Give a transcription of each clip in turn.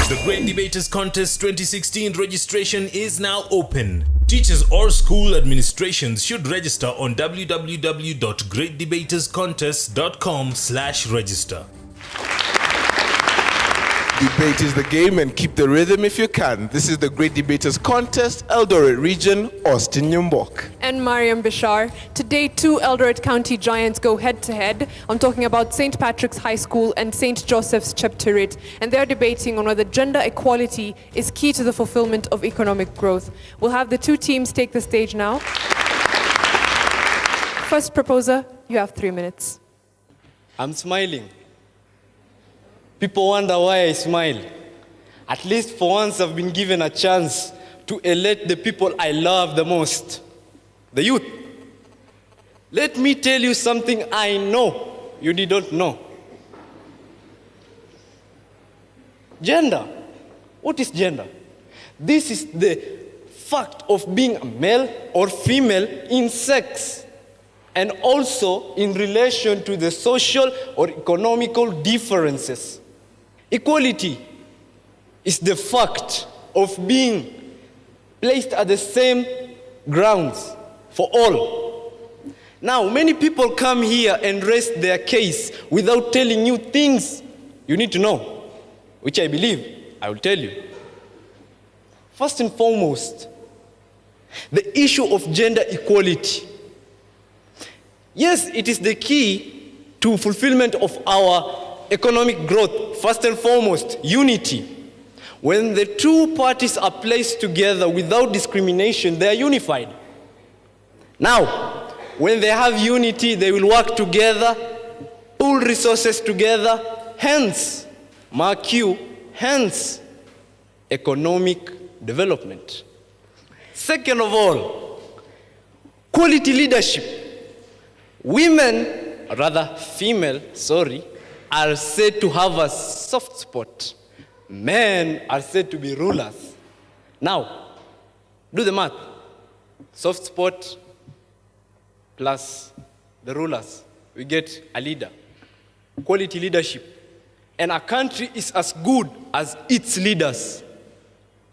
The Great Debaters Contest 2016 registration is now open. Teachers or school administrations should register on www.greatdebaterscontest.com/register. Debate is the game and keep the rhythm if you can. This is the Great Debaters Contest, Eldoret Region, Austin Nyumbok. And Mariam Bishar. Today, two Eldoret County giants go head-to-head. I'm talking about St. Patrick's High School and St. Joseph's Chepterit. And they're debating on whether gender equality is key to the fulfillment of economic growth. We'll have the two teams take the stage now. First proposer, you have 3 minutes. I'm smiling. People wonder why I smile. At least for once I've been given a chance to elect the people I love the most, the youth. Let me tell you something I know you didn't know. Gender. What is gender? This is the fact of being a male or female in sex, and also in relation to the social or economical differences. Equality is the fact of being placed at the same grounds for all. Now, many people come here and rest their case without telling you things you need to know, which I believe I will tell you. First and foremost, the issue of gender equality. Yes, it is the key to fulfillment of our economic growth. First and foremost, unity. When the two parties are placed together without discrimination, they are unified. Now, when they have unity, they will work together, pool resources together, hence, mark you, hence, economic development. Second of all, quality leadership. Women, rather female, are said to have a soft spot. Men are said to be rulers. Now, do the math. Soft spot plus the rulers, we get a leader. Quality leadership. And a country is as good as its leaders.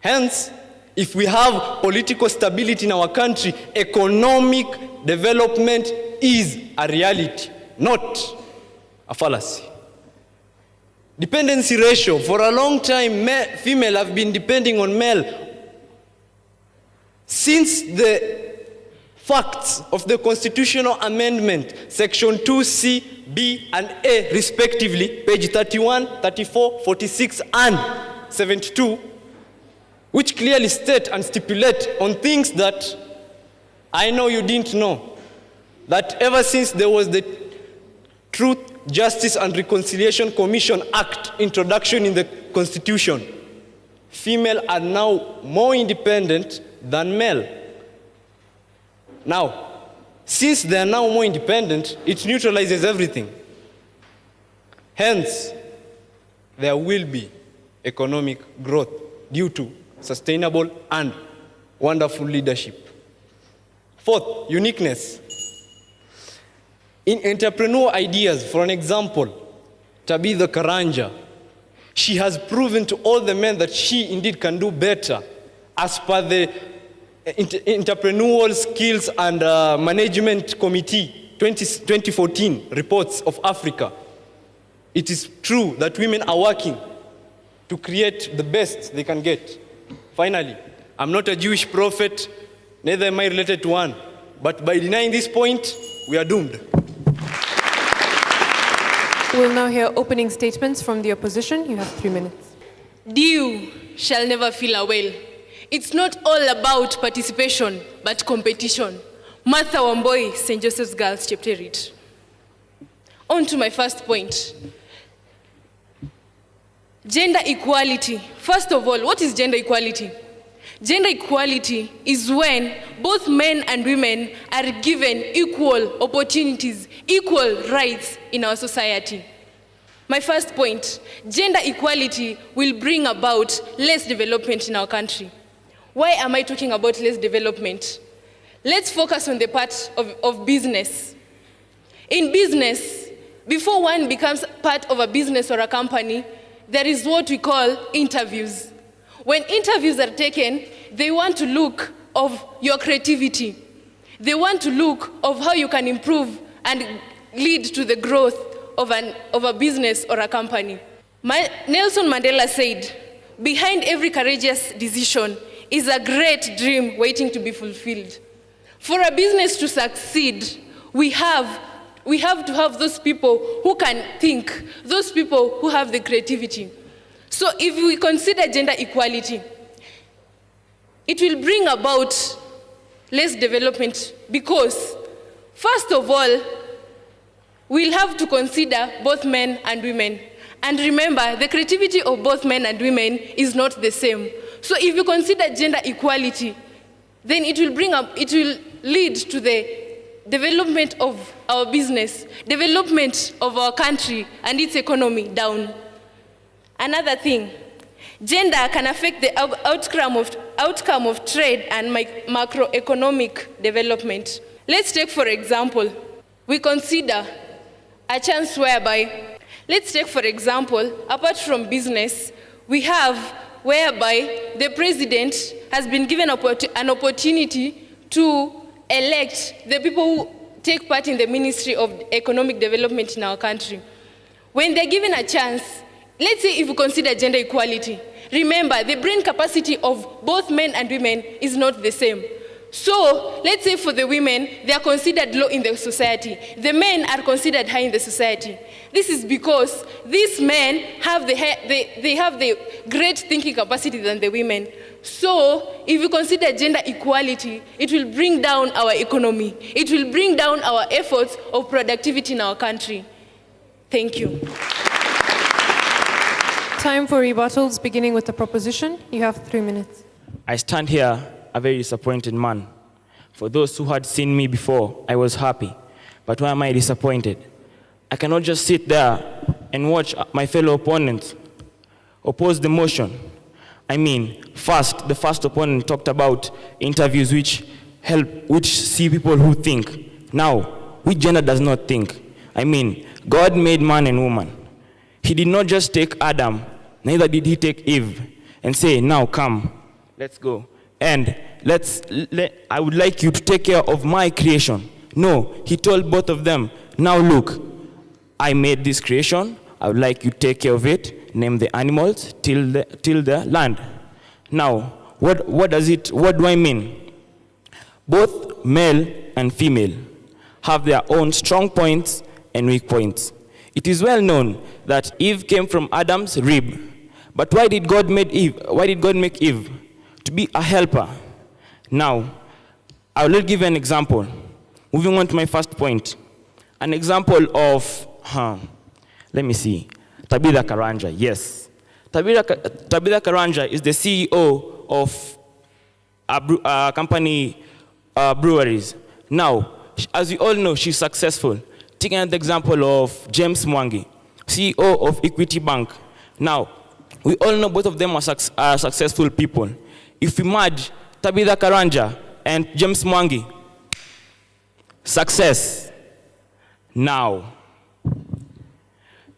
Hence, if we have political stability in our country, economic development is a reality, not a fallacy. Dependency ratio. For a long time, female have been depending on male. Since the facts of the constitutional amendment, section 2C, B, and A, respectively, page 31, 34, 46, and 72, which clearly state and stipulate on things that I know you didn't know, that ever since there was the Truth, Justice and Reconciliation Commission Act introduction in the Constitution, female are now more independent than male. Now, since they are now more independent, it neutralizes everything. Hence, there will be economic growth due to sustainable and wonderful leadership. Fourth, uniqueness. In entrepreneurial ideas, for an example, Tabitha Karanja, she has proven to all the men that she indeed can do better as per the Entrepreneurial Skills and Management Committee 2014 reports of Africa. It is true that women are working to create the best they can get. Finally, I'm not a Jewish prophet, neither am I related to one, but by denying this point, we are doomed. We'll now hear opening statements from the opposition. You have 3 minutes. Dew shall never fill a well. It's not all about participation, but competition. Martha Wamboi, St. Joseph's Girls, Chepterit. On to my first point. Gender equality. First of all, what is gender equality? Gender equality is when both men and women are given equal opportunities, equal rights in our society. My first point, gender equality will bring about less development in our country. Why am I talking about less development? Let's focus on the part of business. In business, before one becomes part of a business or a company, there is what we call interviews. When interviews are taken, they want to look of your creativity. They want to look of how you can improve and lead to the growth of a business or a company. Nelson Mandela said, behind every courageous decision is a great dream waiting to be fulfilled. For a business to succeed, we have to have those people who can think, those people who have the creativity. So if we consider gender equality, it will bring about less development because, first of all, we'll have to consider both men and women. And remember, the creativity of both men and women is not the same. So if you consider gender equality, then it will lead to the development of our business, development of our country and its economy down. Another thing, gender can affect the outcome of trade and macroeconomic development. Let's take, for example, we consider a chance whereby, let's take, for example, apart from business, we have whereby the president has been given an opportunity to elect the people who take part in the Ministry of Economic Development in our country. When they're given a chance, let's say if you consider gender equality, remember the brain capacity of both men and women is not the same. So let's say for the women, they are considered low in the society. The men are considered high in the society. This is because these men have the great thinking capacity than the women. So if you consider gender equality, it will bring down our economy. It will bring down our efforts of productivity in our country. Thank you. Time for rebuttals, beginning with the proposition. You have 3 minutes. I stand here a very disappointed man. For those who had seen me before, I was happy. But why am I disappointed? I cannot just sit there and watch my fellow opponents oppose the motion. I mean, the first opponent talked about interviews which see people who think. Now, which gender does not think? I mean, God made man and woman. He did not just take Adam, neither did he take Eve and say, now come, let's go. And I would like you to take care of my creation. No, he told both of them, now look, I made this creation, I would like you to take care of it, name the animals, till the land. Now, what do I mean? Both male and female have their own strong points and weak points. It is well known that Eve came from Adam's rib. But why did God make Eve? Why did God make Eve? To be a helper. Now, I will give an example. Moving on to my first point. An example of, let me see, Tabitha Karanja, yes. Tabitha Karanja is the CEO of a company, breweries. Now, as we all know, she's successful. Taking an example of James Mwangi, CEO of Equity Bank. Now, we all know both of them are successful people. If we merge Tabitha Karanja and James Mwangi, success. Now,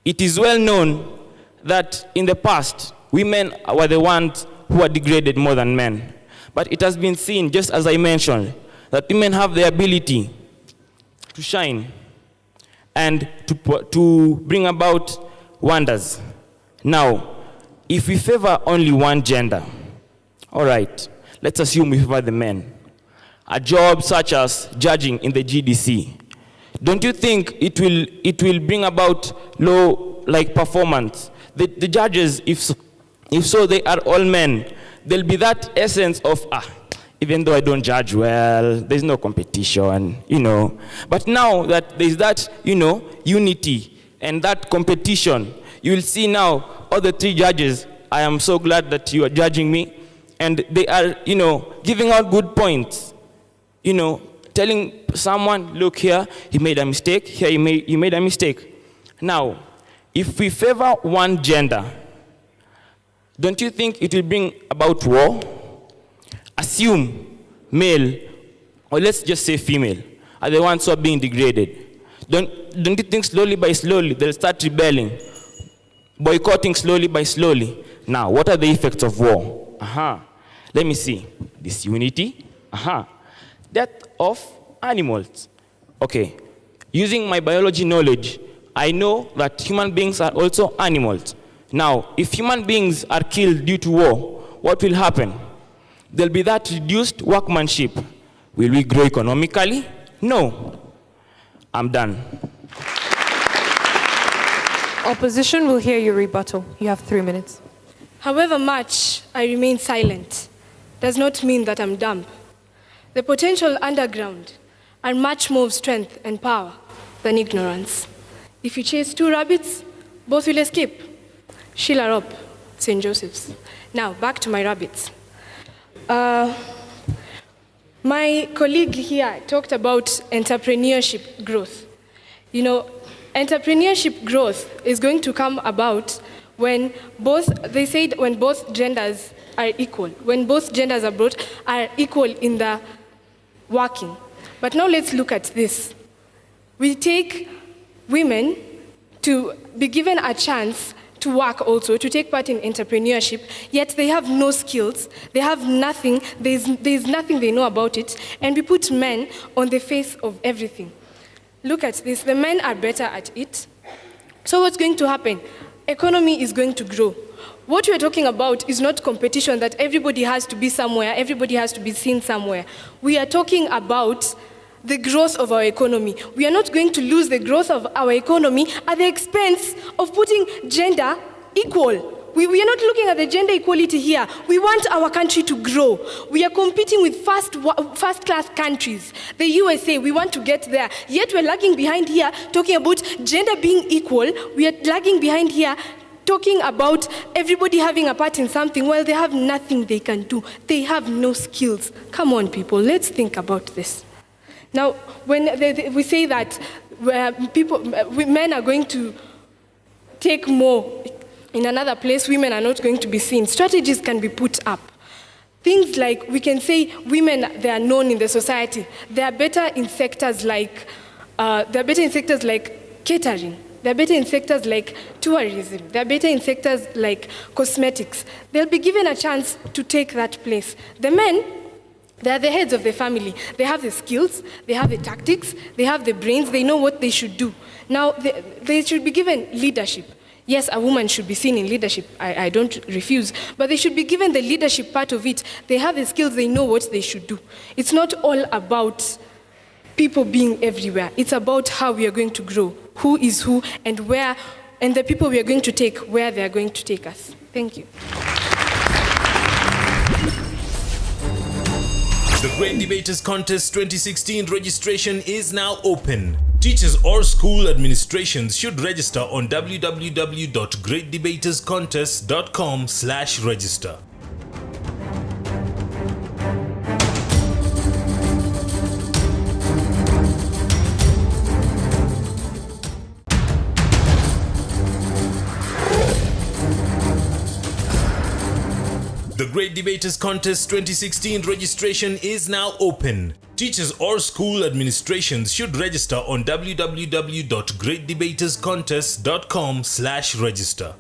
it is well known that in the past, women were the ones who are degraded more than men. But it has been seen, just as I mentioned, that women have the ability to shine and to bring about wonders. Now, if we favor only one gender, all right, let's assume we favor the men. A job such as judging in the GDC, don't you think it will bring about low performance? The judges, if so they are all men, there'll be that essence of even though I don't judge well, there's no competition, But now that there's that, unity and that competition, you will see now all the 3 judges, I am so glad that you are judging me, and they are, giving out good points, telling someone, look here, he made a mistake, here you made a mistake. Now, if we favor one gender, don't you think it will bring about war? Assume male, or let's just say female, are the ones who are being degraded. Don't you think slowly by slowly they'll start rebelling? boycotting slowly by slowly. Now, what are the effects of war? Let me see. Disunity. Death of animals. Okay. Using my biology knowledge, I know that human beings are also animals. Now, if human beings are killed due to war, what will happen? There'll be that reduced workmanship. Will we grow economically? No. I'm done. Opposition will hear your rebuttal. You have 3 minutes. However much I remain silent does not mean that I'm dumb. The potential underground are much more of strength and power than ignorance. If you chase 2 rabbits, both will escape. Sheila Rob, St. Joseph's. Now, back to my rabbits. My colleague here talked about entrepreneurship growth. You know, entrepreneurship growth is going to come about when both genders are equal, when both genders are equal in the working. But now let's look at this. We take women to be given a chance to work also, to take part in entrepreneurship, yet they have no skills, they have nothing, there's nothing they know about it, and we put men on the face of everything. Look at this, the men are better at it. So what's going to happen? Economy is going to grow. What we're talking about is not competition that everybody has to be somewhere, everybody has to be seen somewhere. We are talking about the growth of our economy. We are not going to lose the growth of our economy at the expense of putting gender equal. We are not looking at the gender equality here. We want our country to grow. We are competing with first-class countries. The USA, we want to get there. Yet we're lagging behind here talking about gender being equal. We are lagging behind here talking about everybody having a part in something. Well, they have nothing they can do. They have no skills. Come on, people, let's think about this. Now, when we say that men are going to take more in another place, women are not going to be seen, strategies can be put up. Things like, we can say women, they are known in the society. They are better in sectors like, catering. They're better in sectors like tourism. They're better in sectors like cosmetics. They'll be given a chance to take that place. The men, they are the heads of the family. They have the skills, they have the tactics, they have the brains, they know what they should do. Now, they should be given leadership. Yes, a woman should be seen in leadership, I don't refuse, but they should be given the leadership part of it. They have the skills, they know what they should do. It's not all about people being everywhere. It's about how we are going to grow, who is who, and where, and the people we are going to take, where they are going to take us. Thank you. The Great Debaters Contest 2016 registration is now open. Teachers or school administrations should register on www.greatdebaterscontest.com/register. The Great Debaters Contest 2016 registration is now open. Teachers or school administrations should register on www.greatdebaterscontest.com/register.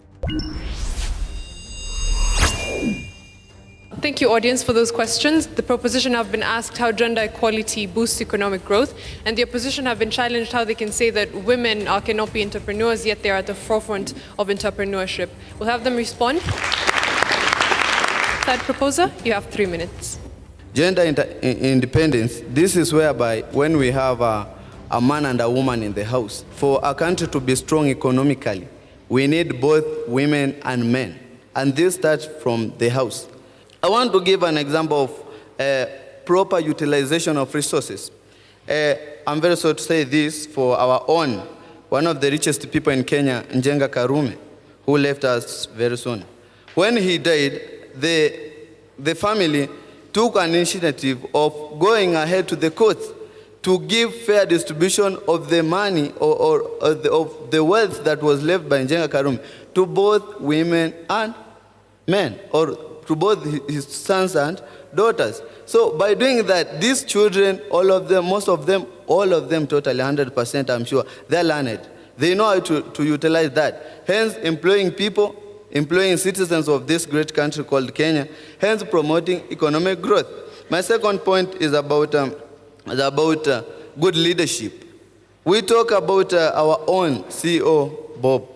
Thank you, audience, for those questions. The proposition have been asked how gender equality boosts economic growth, and the opposition have been challenged how they can say that women cannot be entrepreneurs, yet they are at the forefront of entrepreneurship. We'll have them respond. Third proposer, you have 3 minutes. Gender independence, this is whereby when we have a man and a woman in the house, for a country to be strong economically, we need both women and men. And this starts from the house. I want to give an example of proper utilization of resources. I'm very sorry to say this for our own, one of the richest people in Kenya, Njenga Karume, who left us very soon. When he died, the family took an initiative of going ahead to the courts to give fair distribution of the money of the wealth that was left by Njenga Karume to both women and men, or to both his sons and daughters. So by doing that, these children, all of them, most of them, all of them totally 100%, I'm sure, they're learned. They know how to utilize that. Hence, employing people, employing citizens of this great country called Kenya, hence promoting economic growth. My second point is about good leadership. We talk about our own CEO, Bob,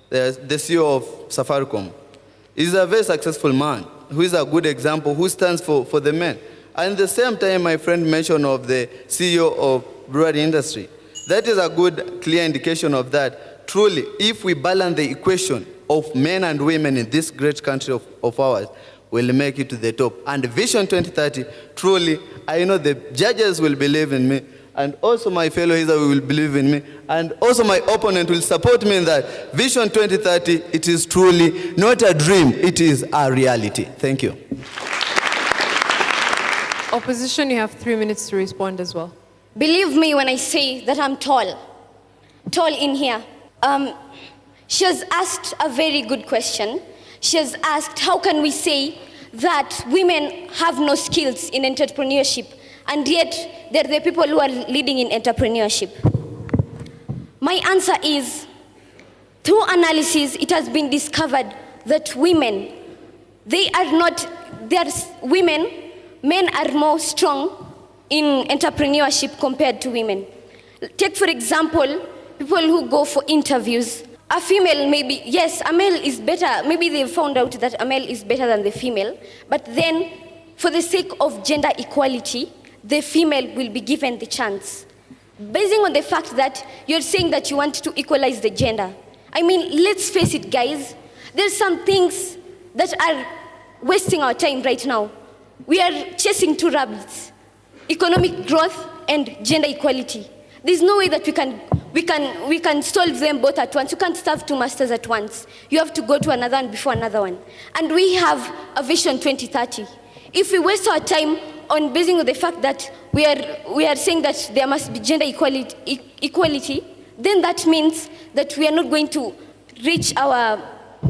the CEO of Safaricom. He's a very successful man, who is a good example, who stands for the men. And at the same time, my friend mentioned of the CEO of brewery industry. That is a good, clear indication of that. Truly, if we balance the equation of men and women in this great country of ours, we'll make it to the top. And Vision 2030, truly, I know the judges will believe in me, and also my fellow Israel will believe in me, and also my opponent will support me in that. Vision 2030, it is truly not a dream, it is a reality. Thank you. Opposition, you have 3 minutes to respond as well. Believe me when I say that I'm tall in here. She has asked a very good question. She has asked, how can we say that women have no skills in entrepreneurship, and yet they're the people who are leading in entrepreneurship? My answer is, through analysis, it has been discovered that women, men are more strong in entrepreneurship compared to women. Take, for example, people who go for interviews. A female maybe, yes, a male is better. Maybe they found out that a male is better than the female. But then, for the sake of gender equality, the female will be given the chance. Basing on the fact that you're saying that you want to equalize the gender. I mean, let's face it, guys. There's some things that are wasting our time right now. We are chasing two rabbits: economic growth and gender equality. There's no way that we can solve them both at once. You can't serve two masters at once. You have to go to another one before another one. And we have a Vision 2030. If we waste our time on basing on the fact that we are saying that there must be gender equality, then that means that we are not going to reach our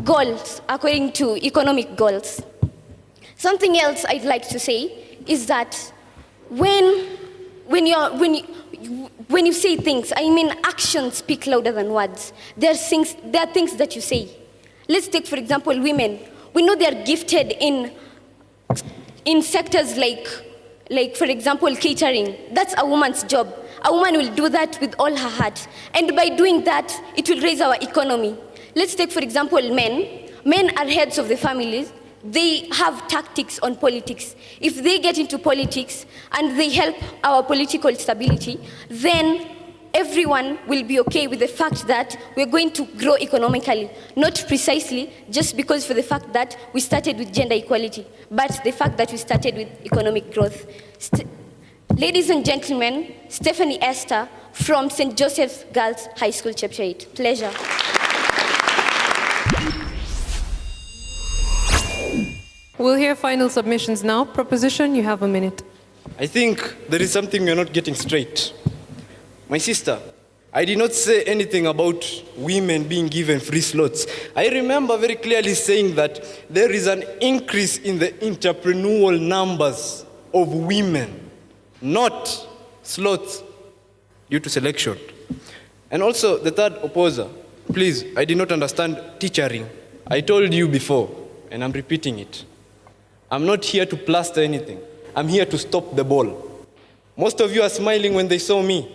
goals according to economic goals. Something else I'd like to say is that when you say things, I mean, actions speak louder than words. There are things that you say. Let's take, for example, women. We know they are gifted in sectors like, for example, catering. That's a woman's job. A woman will do that with all her heart. And by doing that, it will raise our economy. Let's take, for example, men. Men are heads of the families. They have tactics on politics. If they get into politics and they help our political stability, then everyone will be okay with the fact that we're going to grow economically. Not precisely just because for the fact that we started with gender equality, but the fact that we started with economic growth. Ladies and gentlemen, Stephanie Esther from St. Joseph's Girls High School, Chepterit. Pleasure. We'll hear final submissions now. Proposition, you have a minute. I think there is something you're not getting straight. My sister, I did not say anything about women being given free slots. I remember very clearly saying that there is an increase in the entrepreneurial numbers of women, not slots due to selection. And also, the third opposer, please, I did not understand teachering. I told you before, and I'm repeating it. I'm not here to plaster anything. I'm here to stop the ball. Most of you are smiling when they saw me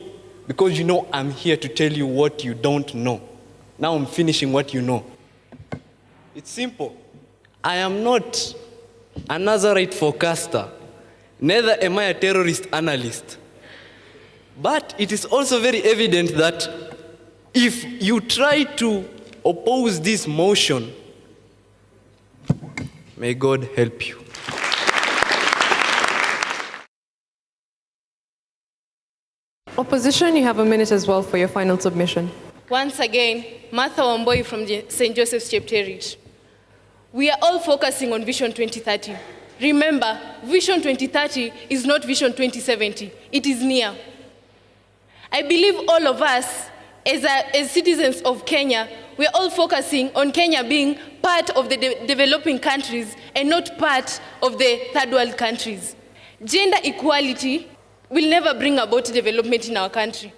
because you know I'm here to tell you what you don't know. Now I'm finishing what you know. It's simple. I am not a Nazarite forecaster. Neither am I a terrorist analyst. But it is also very evident that if you try to oppose this motion, may God help you. Opposition, you have a minute as well for your final submission. Once again, Martha Wamboi from St. Joseph's Chepterit. We are all focusing on Vision 2030. Remember, Vision 2030 is not Vision 2070. It is near. I believe all of us, as citizens of Kenya, we are all focusing on Kenya being part of the developing countries and not part of the third world countries. Gender equality will never bring about development in our country.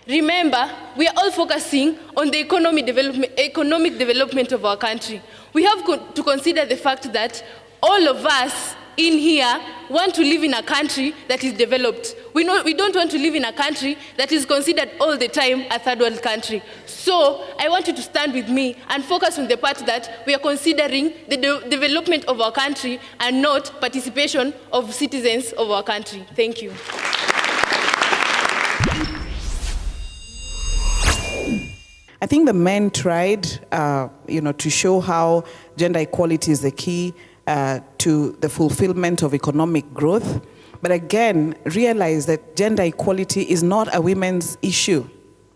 Remember, we are all focusing on the economic development of our country. We have to consider the fact that all of us in here want to live in a country that is developed. We don't want to live in a country that is considered all the time a third world country. So I want you to stand with me and focus on the part that we are considering the development of our country and not participation of citizens of our country. Thank you. I think the men tried, to show how gender equality is the key to the fulfillment of economic growth. But again, realize that gender equality is not a women's issue.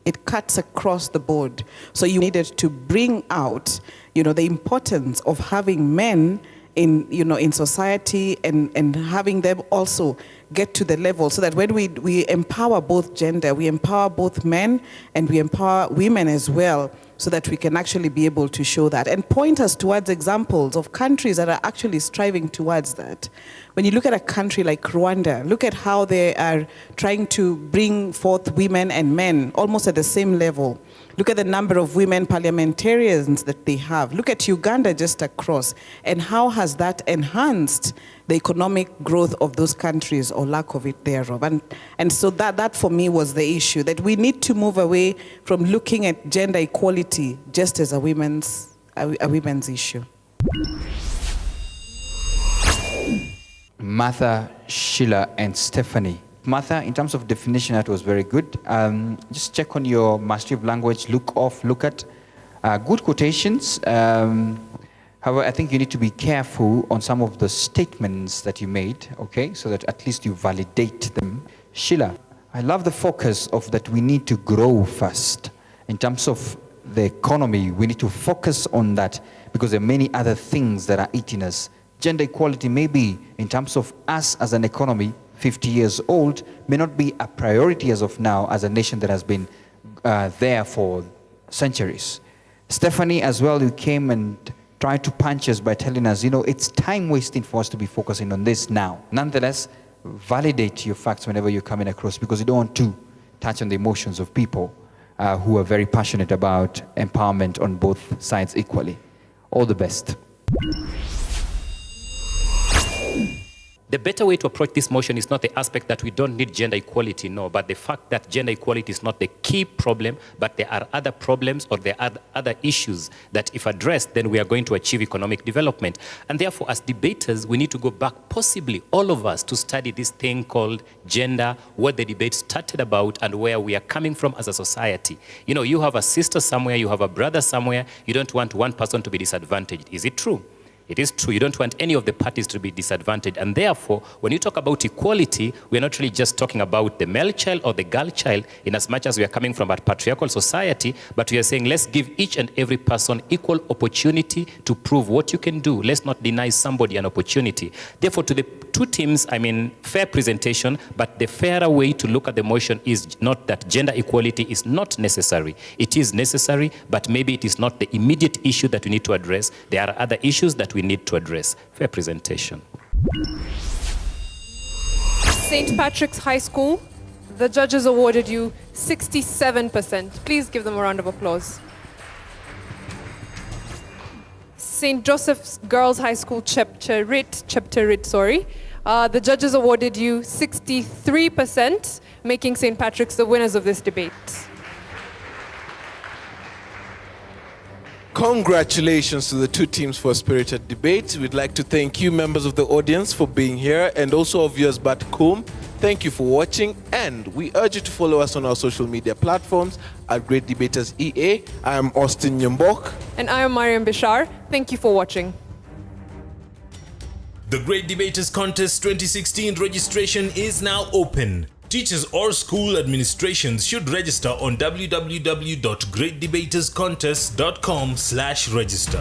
It cuts across the board. So you needed to bring out, the importance of having men in society and having them also get to the level so that when we empower both gender, we empower both men and we empower women as well, so that we can actually be able to show that and point us towards examples of countries that are actually striving towards that. When you look at a country like Rwanda, look at how they are trying to bring forth women and men almost at the same level. Look at the number of women parliamentarians that they have. Look at Uganda just across, and how has that enhanced the economic growth of those countries or lack of it thereof. And so that for me was the issue, that we need to move away from looking at gender equality just as a women's issue. Martha, Sheila, and Stephanie. Martha, in terms of definition, that was very good. Just check on your mastery of language, look at good quotations. However, I think you need to be careful on some of the statements that you made, okay, so that at least you validate them. Sheila, I love the focus of that we need to grow first. In terms of the economy, we need to focus on that because there are many other things that are eating us. Gender equality may be, in terms of us as an economy, 50 years old, may not be a priority as of now as a nation that has been there for centuries. Stephanie, as well, you came and tried to punch us by telling us, it's time wasting for us to be focusing on this now. Nonetheless, validate your facts whenever you're coming across, because you don't want to touch on the emotions of people who are very passionate about empowerment on both sides equally. All the best. The better way to approach this motion is not the aspect that we don't need gender equality, no, but the fact that gender equality is not the key problem, but there are other problems or there are other issues that if addressed, then we are going to achieve economic development. And therefore, as debaters, we need to go back, possibly all of us, to study this thing called gender, what the debate started about and where we are coming from as a society. You have a sister somewhere, you have a brother somewhere, you don't want one person to be disadvantaged. Is it true? It is true. You don't want any of the parties to be disadvantaged. And therefore, when you talk about equality, we're not really just talking about the male child or the girl child in as much as we are coming from a patriarchal society, but we are saying let's give each and every person equal opportunity to prove what you can do. Let's not deny somebody an opportunity. Therefore, to the two teams, fair presentation, but the fairer way to look at the motion is not that gender equality is not necessary. It is necessary, but maybe it is not the immediate issue that we need to address. There are other issues that we need to address. Fair presentation. St. Patrick's High School, the judges awarded you 67%. Please give them a round of applause. St. Joseph's Girls High School, Chepterit, the judges awarded you 63%, making St. Patrick's the winners of this debate. Congratulations to the two teams for a spirited debate. We'd like to thank you, members of the audience, for being here, and also our viewers back home. Thank you for watching, and we urge you to follow us on our social media platforms at Great Debaters EA. I am Austin Nyambok. And I am Mariam Bishar. Thank you for watching. The Great Debaters Contest 2016 registration is now open. Teachers or school administrations should register on www.greatdebaterscontest.com/register.